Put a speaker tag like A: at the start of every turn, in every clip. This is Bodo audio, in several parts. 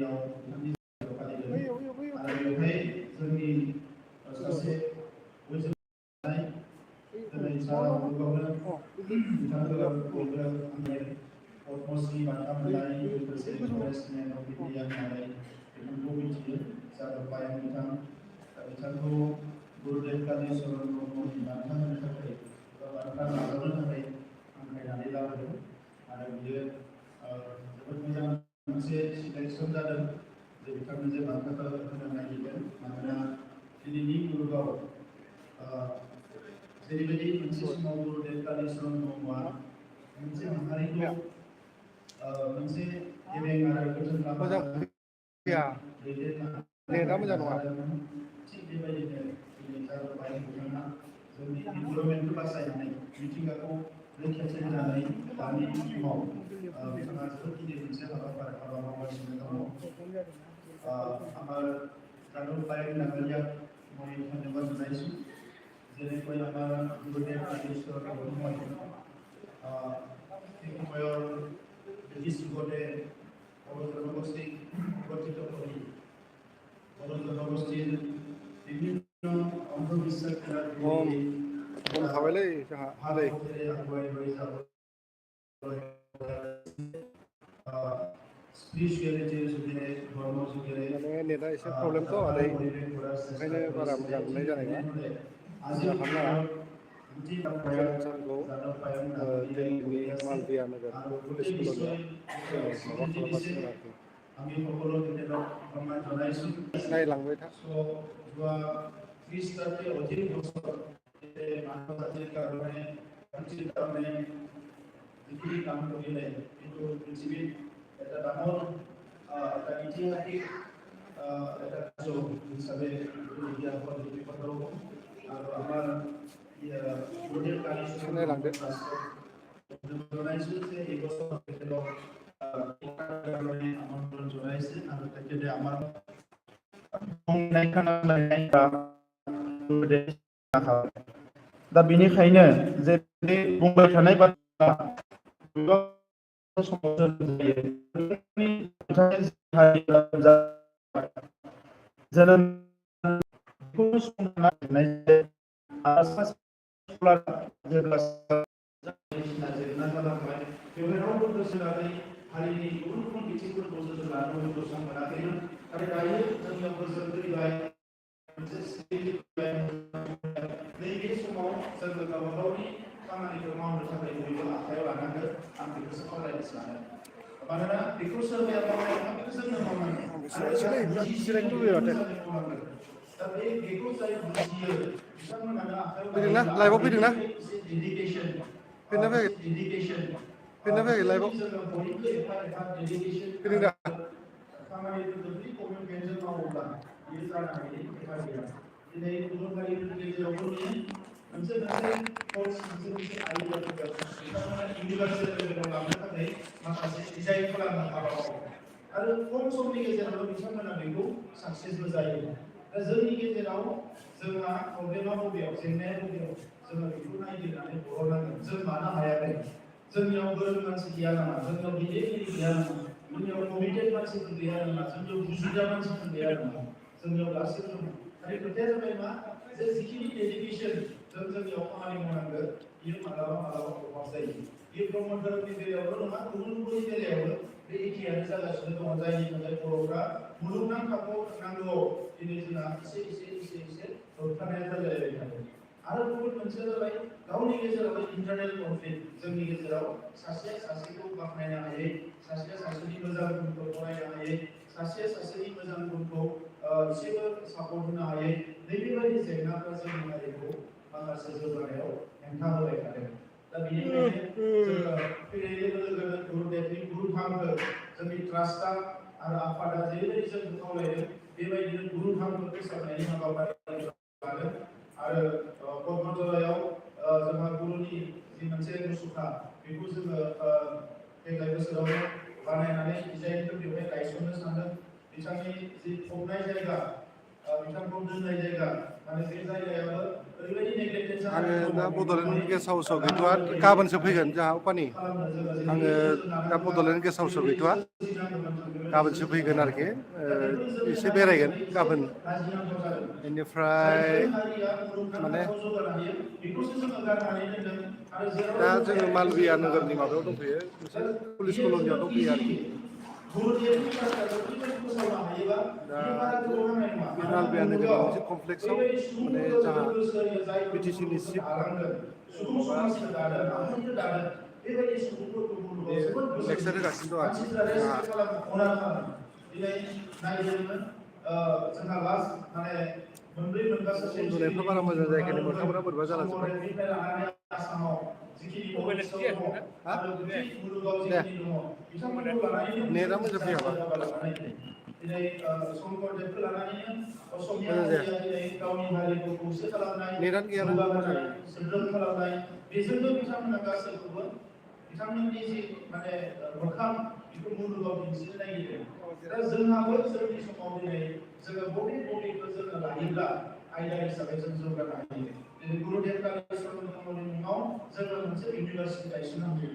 A: फुंबिलियाव नोंथांनि जायगायाव फालिदों आरो बेवहाय जोंनि सासे बयजों दिनै सारा मुलुगावनो बिथांखौ बयबो आंनि पद्मश्री बान्था मोननाय लोगोसे फरेस्ट मेन अफ इन्डिया होननानै बिथांखौ मिथियो जादव पायें बिथांखौ गुरुदेव कालिचरण ब्रह्मनि बान्था होनो थाखाय एबा बान्था नाजावनो थाखाय हांख्रायनानै लाबोदों आरो बियो जोबोद मोजां मोनसे सिलेक्सन जादों जे बिथांनो जे बान्थाखौ होनो नागिरदों मानोना दिनैनि मुलुगाव जेरैबायदि मोनसे समाव गुरुदेव कालिचरण ब्रह्मआ मोनसे माहारिखौ मोनसे गेबें आरो गोजोन लामा दैदेनलांनो थिग बेबायदिनो दिनै जादव पायें बिथाङा जोंनि इनभाइरनमेन्टखौ बासायनानै मिथिंगाखौ रैखाथि होनानै दानि समाव बिथाङा जोबोद गिदिर मोनसे हाबा मावगासिनो दङ আমার जादव पायें नागारिया মই ধন্যবাদ জনাইছোঁ যেনেকৈ আমাৰ গুৰুদেৱ কালিচৰণ ব্ৰহ্মই সেই সময়ৰ ব্ৰিটিছ যুগতে বড়ো জনগোষ্ঠীক গঠিত কৰি বড়ো জনগোষ্ঠীৰ বিভিন্ন অন্ধবিশ্বাসবিলাক
B: খাবাইलै जोंहा आदै
A: আগুৱাই লৈ যাব स्पिरिचुवेलिटिनि जुगेरे धर्म जुगेरे
B: माने नेटआ एसे प्रब्लेमथ' आदै ओंखायनो बारा मोजां मोननाय जानाय नङा सिन्था खालामनाङा सोलोंसालिखौ दिल्लीनि मालबिया नोगोर पुलिस कल'नियाव जोङो माबा खालामगासिनो आरोखि
A: আমি সকলো ক্ষেত্ৰত সন্মান জনাইছোঁ
B: नायलांबाय था
A: যোৱা 30টাতকৈ অধিক বছৰ মানৱ জাতিৰ কাৰণে পৃথিৱীৰ কাৰণে যিখিনি কাম কৰিলে কিন্তু পৃথিৱীত এটা ডাঙৰ এটা ঐতিহাসিক এটা কাৰ্য হিচাপে ইতিহাসত লিপিবদ্ধ হ'ব আৰু আমাৰ গুৰুদেৱ কালিচৰণ জনাইছোঁ যে এই বছৰ তেখেতক আমন্ত্ৰণ জনাইছে আৰু তেখেতে আমাৰ दा बेनिखायनो जे बे बुंबाय थानाय बाथ्रा समाव हारिनि गुबुन गुबुन बिथिंफोरखौ जोथोन लानो सम मोनाखैमोन नाथाय दायो जोंनियाव गोजोन फैबाय मोनसे नैबे समाव जोङो गावबा गावनि खामानिखौ मावनो थाखाय बयबो आखायाव लानांगोन आं बेखौसो खावलायनो सानो मानोना बेखौ सोरबाया मावनाय नङा बेखौ जोंनो मावनांगोन दा बेखौ जाय बुजियो बिथांमोनानो आखायाव
B: लाइभआव फैदोंना
A: डेडिकेसन
B: फैदोंना फैयाखै लाइभआव फैदों दा
A: खामानिफोरखौ कमिटमेन्टजों मावोब्ला बियो जानो हायि खोथा गैया दिनै गुबुन हारिफोरनि गेजेरावबो नुयो मोनसे मोनसे आइडियाफोरखौ बिथांमोना इउनिभार्सेल लेभेलाव लांनो थाखाय माखासे डिजाइन खालामनो हाबा मावो आरो खम समनि गेजेरावनो बिथांमोना बेखौ साक्सेसबो जायो दा जोंनि गेजेराव जोंहा प्रब्लेमा बबेयाव जेंनाया बबेयाव जोङो बेखौ नायगिरनानै बरननांगोन जों मानो हायाखै जोंनियाव गोरों मानसि गैया नामा जोंनियाव गिदिर गैया नामा जोंनियाव कमिटेड मानसिफोर गैया नामा जोंनियाव बुजिग्रा मानसिफोर गैया नामा जोंनियाव गासैबो दङ नाथाय खोथाया जाबाय मा जे जिखिनि डेडिकेसन जों जोंनियाव खामानि मावनांगोन बियो मालाबा अभाब जायो बे ब्रह्म धोरोमनि बेलायावल' नङा गुबुन गुबुननि बेलायावबो बे एखेयानो जागासिनो दङ जायनि थाखाय बर'फ्रा मुलुगनां थाखोआव थांनांगौ दिनै जोंहा एसे होबथानाया जालायबाय थादों आरो गुबुन मोनसेया जाबाय गावनि गेजेराव इन्टारनेल कनफ्लिक्ट जोंनि गेजेराव सासेया सासेखौ बाख्नायनो हायै सासेया सासेनि मोजां गुनखौ गनायनो हायै सासेया सासेनि मोजां गुनखौ एसेबो सापर्ट होनो हायै नैबेबायदि जेंनाफोरा जोंनि हारिखौ माखासे जौगानायाव हेंथा होबाय थादों दा बेनिखायनो जोङो फैनाय लोगो लोगोनो गुरुदेबनि गुरु धामखौ जोंनि ट्रास्टआ आरो आफादा जेरैबायदि जोंखौ खावलायदों बेबायदिनो गुरु धामखौ फोसाबनायनि हाबाफारि लादों आरो पद्मतलायाव जोंहा गुरुनि जि मोनसे मुसुखा बेखौ जोङो देग्लाय बोसोरावनो बानायनानै डिजाइनखौ बेवहाय गायसननो सानदों बिथांनि जि फबनाय जायगा बिथांखौ दोननाय जायगा माने बे जायगायाबो ओरैबायदि नेग्लेक्टेड जानानै
B: आङो दा बड'लेण्ड गेस्ट हाउसआव गैथ'वा गाबोनसो फैगोन जोंहा अपानि आङो दा बड'लेण्ड गेस्ट हाउसआव गैथ'वा गाबोनसो फैगोन आरोखि एसे बेरायगोन गाबोन बेनिफ्राय माने दा जोङो मालबिया नोगोरनि माबायाव दंफैयो मोनसे पुलिस कलनियाव दंफैयो आरोखि दा बे मालबिया नोगोरनि मोनसे कमप्लेक्सआव माने जोंहा बिटिसिनि चिफ माबा बे लेक्सार होगासिनो दं आरोखि उन्दुनायफ्रा बारा मोजां जायाखै मोखांफोरा बोरैबा जालाजोब्बाय नेटआ मोजां फैयाबा मोजां जाया नेटआनो गैयाना मोजां
A: बिथांमोननि जि माने मोखां बेखौ मुलुगाव दिन्थिनो नागिरो दा जोंहाबो जोंनि समाव दिनै जोङो बबेखौ जोङो लायोब्ला आयदा हिसाबै जों जौगानो हायो दिनै गुरुदेव कालिचरण ब्रह्मनि मुङाव जोङो मोनसे इउनिभारसिटि गायसननो हायो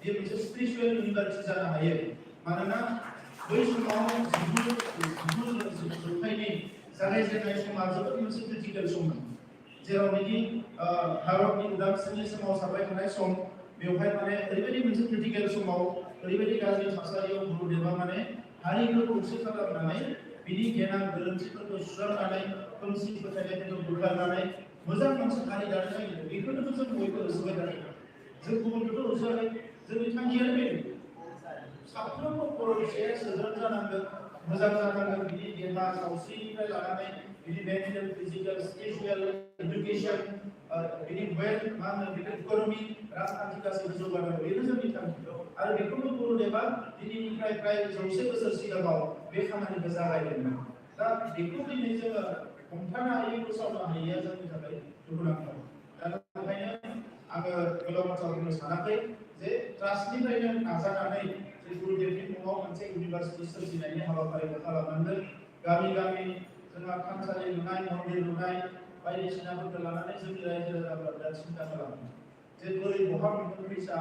A: बे मोनसे स्पिरिचुवेल इउनिभारसिटि जानो हायो मानोना बै समाव जिगु जौथाइनि जागायजेननाय समा जोबोद मोनसे क्रिटिकेल सममोन जेरावनाखि भारतनि उदांस्रिनि सोमावसारबाय थानाय सम बेवहाय माने ओरैबायदि मोनसे क्रिटिकेल समाव ओरैबायदि गाज्रि थासारियाव गुरुदेवा माने हारिखौ खौसे खालामनानै बिनि गेना गोरोन्थिफोरखौ सुस्रांनानै खोमसि फोथायनायफोरखौ बोखारनानै मोजां मोनसे हारि दानो नागिरदों बेखौनो जों बयबो होसोबाय थादों जों गुबुनखौथ' होसोआखै जोंनि थांखियानो बेनो साफ्रोमबो बर' फिसाया सोद्रोम जानांगोन मोजां जानांगोन बिनि देहा सावस्रिनिफ्राय लानानै बिनि मेन्टेल फिजिकेल स्पिरिचुवेल एडुकेसन बिनि वेल्थ मा होनो बिनि इक'नमि राजखान्थि गासैबो जौगानांगौ बेनो जोंनि थांखि आरो बेखौनो गुरुदेवा दिनैनिफ्राय प्राय 100 बोसोर सिगाङाव बे खामानिखौ जागायदोंमोन दा बेखौ दिनै जोङो हमथानो हायै फोसावनो हायैया जोंनि थाखाय दुखुनांथाव दा ओंखायनो आङो गोलाव बाथ्रा बुंनो सानाखै जे ट्रास्टनिफ्रायनो नाजानानै जे गुरुदेवनि मुङाव मोनसे इउनिभारसिटि सोरजिनायनि हाबाफारिखौ खालामनांगोन गामि गामि जोंहा थानसालि लुनाय मन्दिर लुनाय बायदिसिनाफोरखौ लानानै जोंनि रायजो राजाफोरा दा सिन्था खालामो जे बोरै बहा मोनगोन फैसा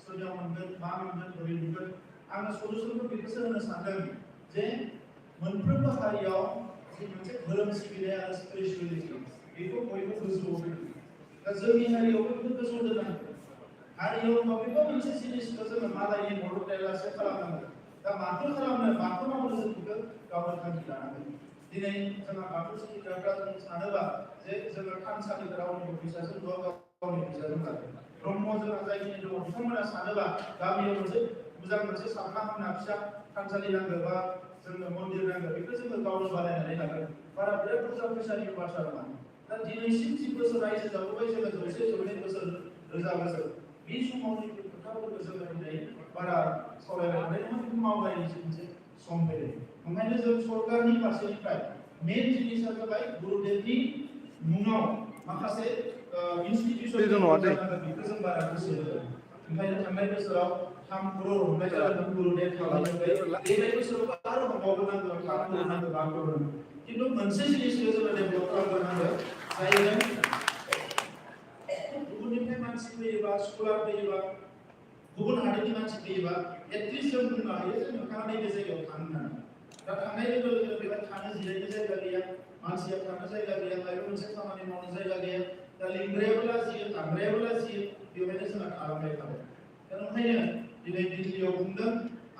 A: सोरनियाव मोनगोन मा मोनगोन बोरै मोनगोन आङो सलुसनखौ बेखौसो होनो सानदों जे मोनफ्रोमबो हारियाव जि मोनसे धोरोम सिबिनाय आरो स्पिरिचुवेलिटि बेखौ बयबो गोजौआव दोनो दा जोंनि हारियावबो बेखौ गोजौआव दोननांगौ हारियाव माबेबा मोनसे जिनिसखौ जोङो मालायनि मदद लायालासे खालामनांगौ दा माखौ खालामनो माखौ मावनो जों बेखौ गावनो थांखि लानांगोन दिनै जोंहा बाथौ सिबिग्राफ्रा जों सानोबा जे जोङो थानसालिखौ रावनिबो फैसाजों नङा गावनि फैसाजों लागोन ब्रह्म जोंहा जायखिनि दङ बिथांमोना सानोबा गामियाव मोनसे मोजां मोनसे साफा हामना फिसा थानसालि नांगौ बा जोंनो मन्दिर नांगौ बेखौ जोङो गावनो बानायनानै लागोन बारा बिराद बुरजा फैसानि बाथ्रा नङा दा दिनैसिम 10 बोसोर रायजो जाबोबाय जोङो 100 बोसोर रोजा बोसोर बे समावनि खोथाफोरखौ जोङो दिनै बारा सावरायनानै मावनायनि मोनसे सम फैदों ओंखायनो जों सरकारनि फारसेनिफ्राय मेन जिनिसा जाबाय गुरुदेवनि मुङाव माखासे इनस्टिट्यूशन बेखौ जों बारा गोसो होदों ओंखायनो थांनाय बोसोराव 3 करोड़ हरनाय जादों गुरुदेव थांनायनिफ्राय देग्लाय बोसोराव आरो हरबावनो नांगौ 3 करोड़ नांगौ 5 करोड़ खिन्थु मोनसे जिनिसखौ जोङो डेभेलप खालामनांगौ जायजों गुबुननिफ्राय मानसि फैयोबा स्कलार फैयोबा गुबुन हादोरनि मानसि फैयोबा एटलिस्ट जों बुंनो हायो जे नोंथाङा नैबे जायगायाव थांनो होननानै दा थांनाय लोगो लोगो बेवहाय थानो जिरायनो जायगा गैया मानसिया थानो जायगा गैया माबा मोनसे खामानि मावनो जायगा गैया दा लिंग्रायाबो लाजियो थांग्रायाबो लाजियो बेवहायनो जोंहा थालांबाय थाबाय दा ओंखायनो दिनै दिल्लीयाव बुंदों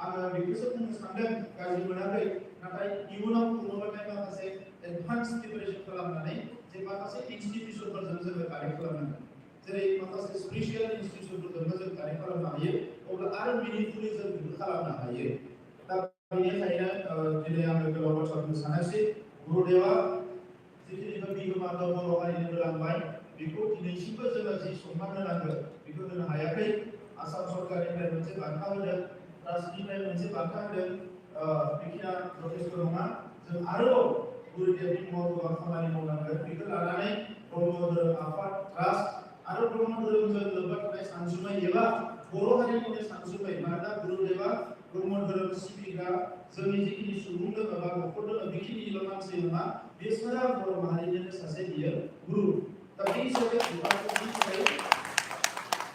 A: आङो बेखौसो बुंनो सानदों गाज्रि मोनाखै नाथाय इयुनाव खुङोबाथाय माखासे एडभान्स प्रिपारेसन खालामनानै जे माखासे इनस्टिट्यूशनफोरजों जोङो कानेक्ट खालामनांगोन जेरै माखासे स्पिरिचुवेल इनस्टिट्यूशनफोरजोंबो जों कानेक्ट खालामनो हायो अब्ला आरो मिनिंफुलि जों बेखौ खालामनो हायो दा बेनिखायनो दिनै आङो गोलाव बाथ्रा बुंनो सानासै गुरुदेवा जिखिनिबो बिहोमा दं बर' हारिनो होलांबाय बेखौ दिनैसिमबो जोङो जि सनमान होनांगौ बेखौ होनो हायाखै आसाम सरकारनिफ्राय मोनसे बान्था होदों ट्रास्टनिफ्राय मोनसे बान्था होदों बेखिनिया जथेस्थ नङा जों आरोबाव गुरुदेवनि मुङाव गोबां खामानि मावनांगोन बेखौ लानानै ब्रह्म धोरोम आफाद ट्रास्ट आरो ब्रह्म धोरोमजों लोब्बा थानाय सानजुमाय एबा बर' हारिनिनो सानजुमाय मानोना गुरुदेवा ब्रह्म धोरोम सिबिग्रा जोंनि जिखिनि सुबुं दङ बा न'खर दङ बेखिनिल' मानसि नङा बे सारा बर' माहारिनिनो सासे बियो गुरु दा बे हिसाबै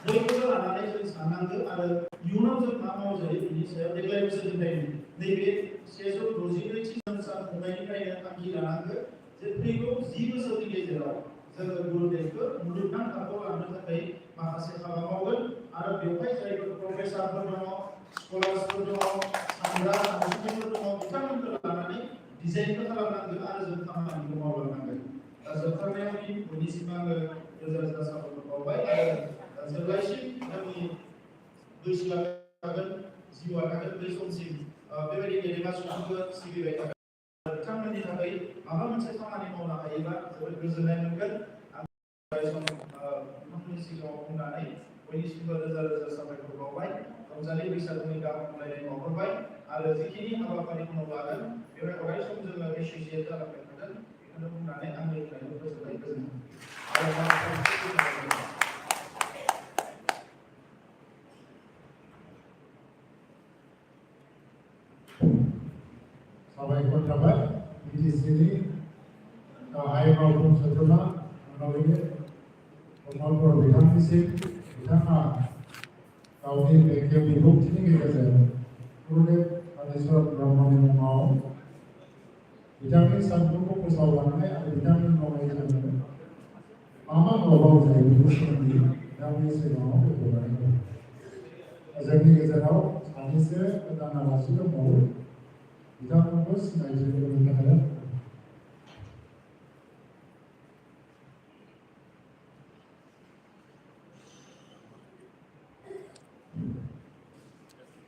A: बयखौबो लानानै जों साननांगौ आरो इयुनाव जों मा मावजायो बिनि सायाव देग्लायबोसो दोननाय नैबे 162 थि सान खुंनायनिफ्रायनो थांखि लानांगौ जे फैगौ 10 बोसोरनि गेजेराव जोङो गुरुदेवखौ मुलुगनां थाखोआव लांनो थाखाय माखासे हाबा मावगोन आरो बेवहाय जायफोर प्रफेसारफोर दङ स्कलार्सफोर दङ सानग्रा मानसिफोर दङ बिथांमोनखौ लानानै डिजाइनबो खालामनांगोन आरो जों खामानिखौ मावलांनांगोन दा जोबथारनायाव बयनिसिम आङो रोजा रोजा साबायखर बावबाय आरो जेब्लायसिम जोंनि बैसोआ थागोन जिउआ थागोन बै समसिम बेबायदि गेदेमा सुबुंफोर सिबिबाय थागोन बिथांमोननि थाखाय माबा मोनसे खामानि मावनो हायोबा जोबोद गोजोननाय मोनगोन आं नोंथांमोननि सिगाङाव बुंनानै बयनिसिमबो रोजा रोजा साबायखर बावबाय रंजालि बैसागुनि गाहाम हामलायनाय बावहरबाय आरो जिखिनि हाबाफारिखौ लागोन बेवहाय अराय सम जोङो एसोसियेट जालांबाय थागोन बेखौनो बुंनानै आंनि बुंनायखौ फोजोबबाय गोजोन्थों
C: साबायखर थाबाय बिटिसिनि गाहाय मावफुं सोद्रोमा मन'बिनो कमलपुर बिथांनिसिम बिथाङा गावनि बेखेव बिबुंथिनि गेजेरजों गुरुदेव कालिचरण ब्रह्मनि मुङाव बिथांनि सानथौखौ फोसावलांनाय आरो बिथांनि मावनायजों मा मावबाव जायो बेनि सोमोन्दै बिथांनि सिगाङाव बेखेवनानै होदों जोंनि गेजेराव सानैसो गोदान आलासि दंबावो बिथांमोनखौ सिनायथि होनो थाखाय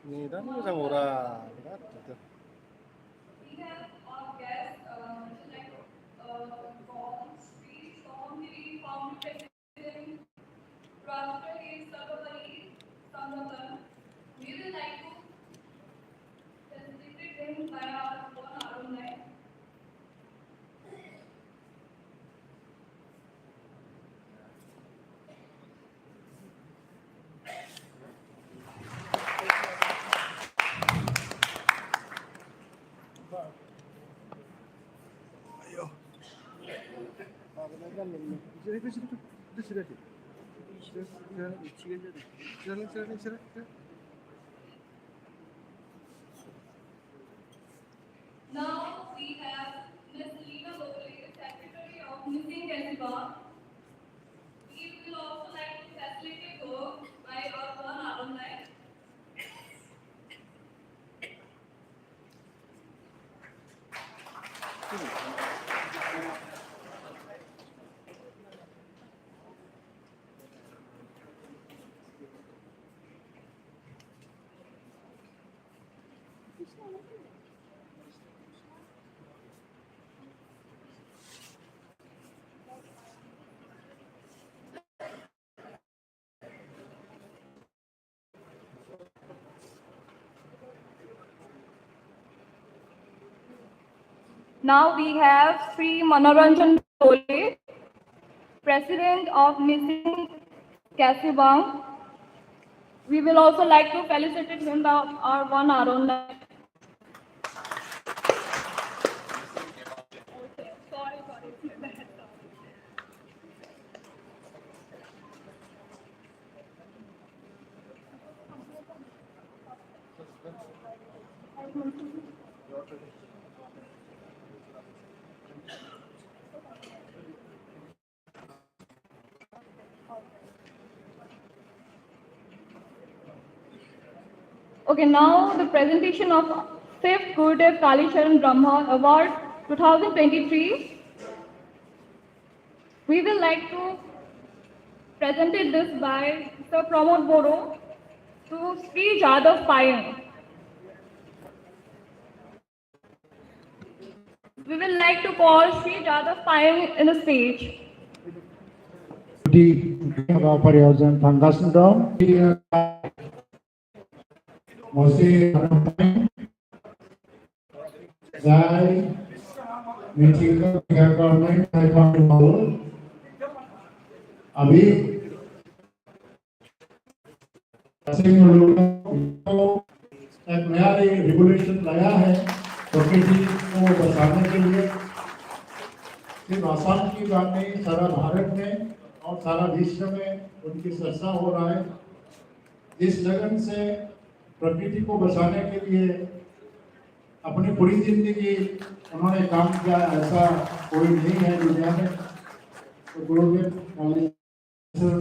B: नेटानो मोजां हरा बिराद दिगदार
D: We have our guest, like Gong, Sri Somgiri, Founder President, Rashtra Sabhavali, Samatan. We would like to facilitate him by our own alumni. Now we have Ms. Leena Gogole, Secretary of Missing Kasiba. We will also like to facilitate her by our one alumni. Now we have Sri Manoranjan Dole, President of Missing Kasibang. We will also like to felicitate him by our one alumni. Sorry. Okay, now the presentation of 5th Gurudev Kalicharan Brahma Award 2023. We will like to present this by Sir Pramod Boro to Sri Jadav Payan. We will like to call Sri Jadav Payan in the stage.
C: हाबाफारियाव थांगासिनो दं जाय मिथिंगा गवर्नमेंट अभी एक नया रेगुलेशन लाया है प्रकृति को बचाने के लिए सिर्फ आसाम की बात नहीं सारा भारत में और सारा विश्व में उनकी चर्चा हो रहा है। इस लगन से प्रकृति को बचाने के लिए अपनी पूरी जिंदगी उन्होंने काम किया, ऐसा कोई नहीं है दुनिया में। तो गुरुदेव